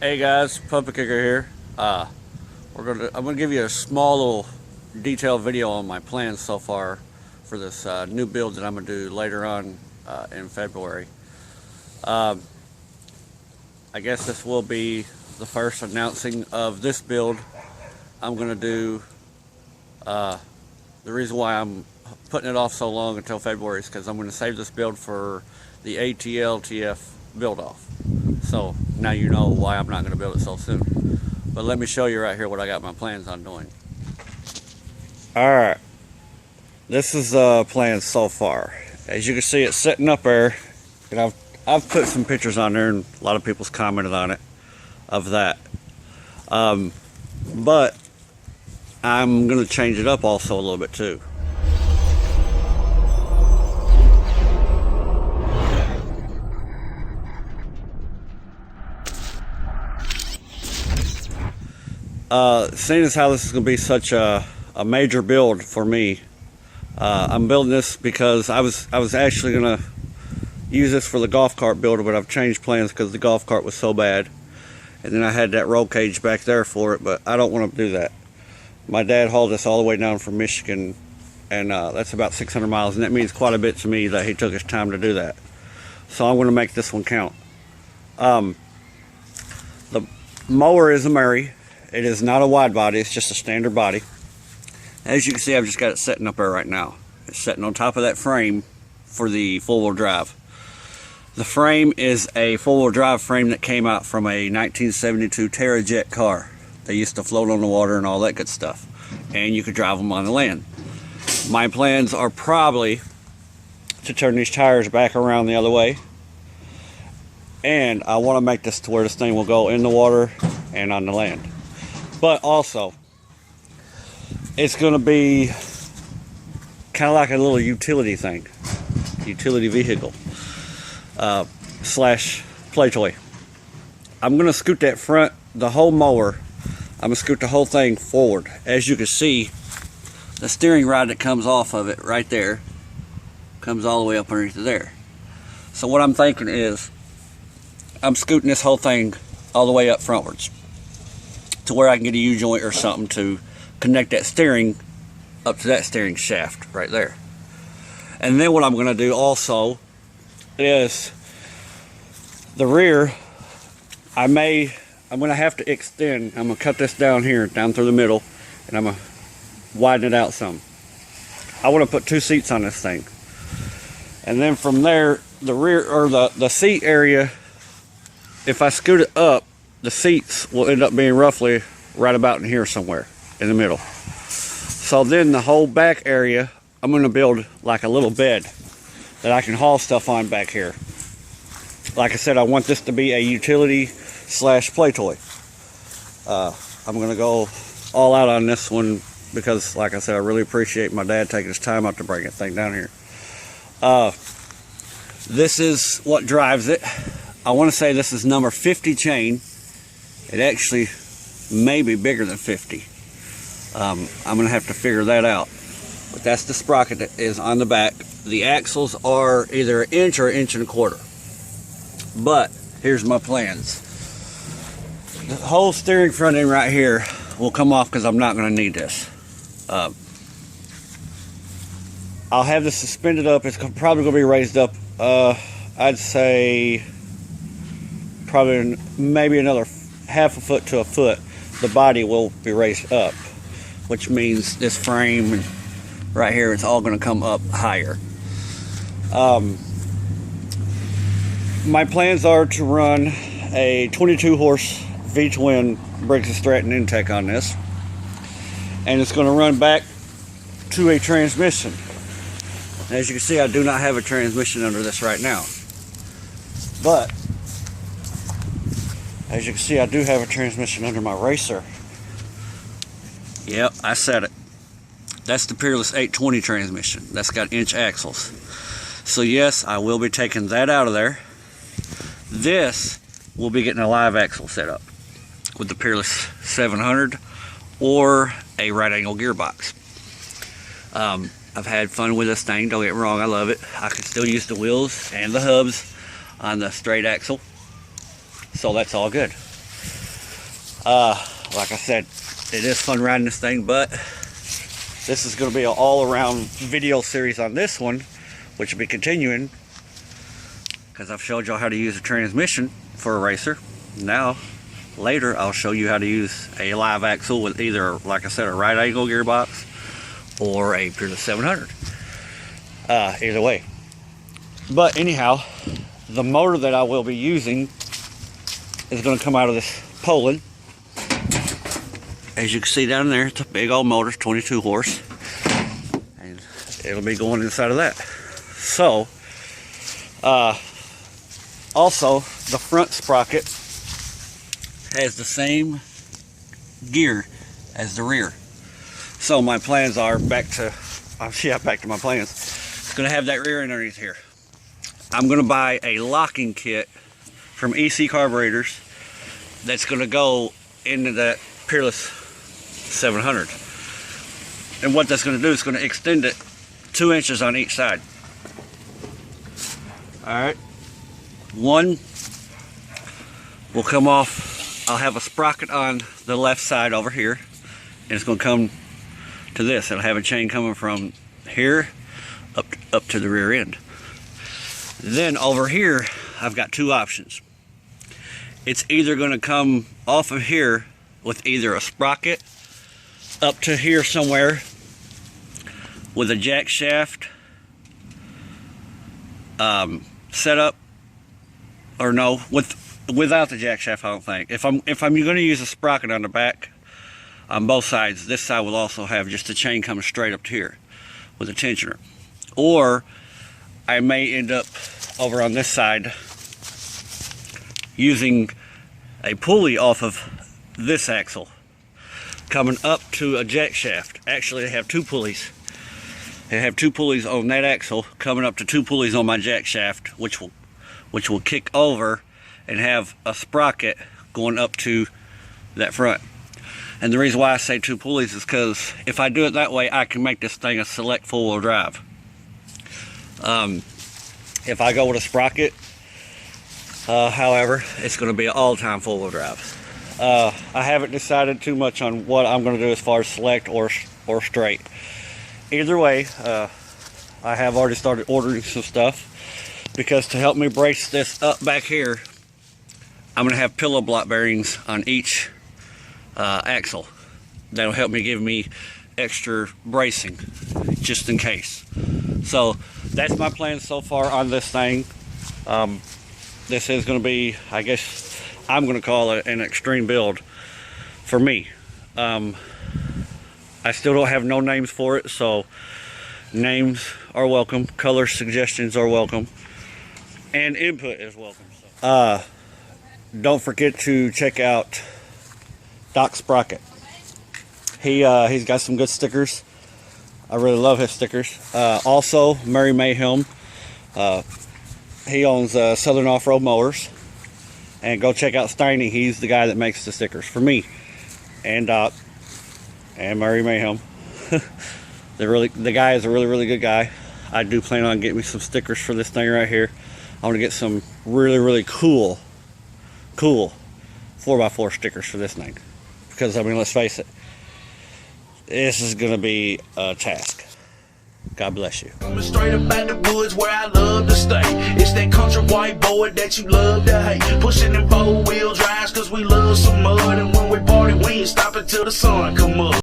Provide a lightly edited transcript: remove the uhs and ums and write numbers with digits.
Hey guys, Puppet Kicker here. I'm gonna give you a small little detailed video on my plans so far for this new build that I'm gonna do later on in February. I guess this will be the first announcing of this build. I'm gonna do. The reason why I'm putting it off so long until February is because I'm gonna save this build for the ATL-TF build off. So now you know why I'm not going to build it so soon. But let me show you right here what I got my plans on doing. Alright, this is the plan so far. As you can see, it's sitting up there, and I've put some pictures on there, and a lot of people's commented on it of that. But I'm going to change it up also a little bit too. Seeing as how this is going to be such a major build for me, I'm building this because I was actually going to use this for the golf cart builder, but I've changed plans because the golf cart was so bad, and then I had that roll cage back there for it, but I don't want to do that. My dad hauled this all the way down from Michigan, and that's about 600 miles, and that means quite a bit to me that he took his time to do that. So I'm going to make this one count. The mower is a Murray. It is not a wide body, it's just a standard body. As you can see, I've just got it sitting up there right now. It's sitting on top of that frame for the four-wheel drive. The frame is a four-wheel drive frame that came out from a 1972 Terra Jet car. They used to float on the water and all that good stuff. And you could drive them on the land. My plans are probably to turn these tires back around the other way. And I want to make this to where this thing will go in the water and on the land. But also, it's going to be kind of like a little utility thing, utility vehicle slash play toy. I'm going to scoot that front, the whole mower, I'm going to scoot the whole thing forward. As you can see, the steering rod that comes off of it right there comes all the way up underneath there. So what I'm thinking is, I'm scooting this whole thing all the way up frontwards, to where I can get a U-joint or something to connect that steering up to that steering shaft right there. And then what I'm going to do also is the rear, I'm going to have to extend. I'm going to cut this down here, down through the middle, and I'm going to widen it out some. I want to put 2 seats on this thing. And then from there, the rear, or the seat area, if I scoot it up, the seats will end up being roughly right about in here somewhere in the middle. So then the whole back area, I'm going to build like a little bed that I can haul stuff on back here. Like I said, I want this to be a utility slash play toy. I'm going to go all out on this one because, like I said, I really appreciate my dad taking his time out to bring that thing down here. This is what drives it. I want to say this is number 50 chain. It actually may be bigger than 50. I'm going to have to figure that out. But that's the sprocket that is on the back. The axles are either 1 inch or 1 1/4 inches. But here's my plans. The whole steering front end right here will come off because I'm not going to need this. I'll have this suspended up. It's probably going to be raised up. I'd say probably maybe another half a foot to a foot. The body will be raised up, which means this frame right here is all going to come up higher. My plans are to run a 22 horse V-twin Briggs & Stratton intake on this, and it's going to run back to a transmission. As you can see, I do not have a transmission under this right now, but as you can see, I do have a transmission under my racer. Yep, I said it. That's the Peerless 820 transmission. That's got inch axles. So yes, I will be taking that out of there. This will be getting a live axle set up with the Peerless 700 or a right angle gearbox. I've had fun with this thing, don't get me wrong, I love it. I can still use the wheels and the hubs on the straight axle, so that's all good. Like I said, it is fun riding this thing, but this is going to be an all-around video series on this one, which will be continuing because I've showed y'all how to use a transmission for a racer. Now, later, I'll show you how to use a live axle with either, like I said, a right angle gearbox or a Peerless 700. Either way. But anyhow, the motor that I will be using is going to come out of this Poland. As you can see down there, it's a big old motor, 22 horse, and it'll be going inside of that. So, also the front sprocket has the same gear as the rear. So my plans are back to my plans. It's going to have that rear end underneath here. I'm going to buy a locking kit from EC Carburetors that's going to go into that Peerless 700. And what that's going to do is going to extend it 2 inches on each side. Alright. One will come off. I'll have a sprocket on the left side over here, and it's going to come to this. It'll have a chain coming from here up to the rear end. Then over here, I've got two options. It's either going to come off of here with either a sprocket up to here somewhere with a jack shaft set up, or no, without the jack shaft. I don't think. If I'm going to use a sprocket on the back on both sides, this side will also have just a chain coming straight up to here with a tensioner. Or I may end up over on this side using a pulley off of this axle coming up to a jack shaft. Actually, they have two pulleys. They have two pulleys on that axle coming up to two pulleys on my jack shaft, which will kick over and have a sprocket going up to that front. And the reason why I say two pulleys is because if I do it that way, I can make this thing a select four-wheel drive. If I go with a sprocket, however, it's going to be an all-time four-wheel drive. I haven't decided too much on what I'm going to do as far as select or straight. Either way, I have already started ordering some stuff, because to help me brace this up back here, I'm going to have pillow block bearings on each axle. That'll help me give me extra bracing just in case. So that's my plan so far on this thing. This is going to be, I guess I'm going to call it an extreme build for me. I still don't have no names for it, so names are welcome, color suggestions are welcome, and input is welcome. So. Don't forget to check out Doc Sprocket. He's got some good stickers. I really love his stickers. Also, Murray Mayhem. He owns Southern Off-Road Mowers. And go check out Steiny. He's the guy that makes the stickers for me. And Doc. And Murray Mayhem. The guy is a really good guy. I do plan on getting me some stickers for this thing right here. I want to get some really cool 4x4 stickers for this thing. Because, I mean, let's face it, this is going to be a task. God bless you. Coming straight up out the woods where I love to stay. It's that country white boy that you love to hate. Pushing them 4-wheel drives cause we love some mud. And when we party, we ain't stopping till the sun come up.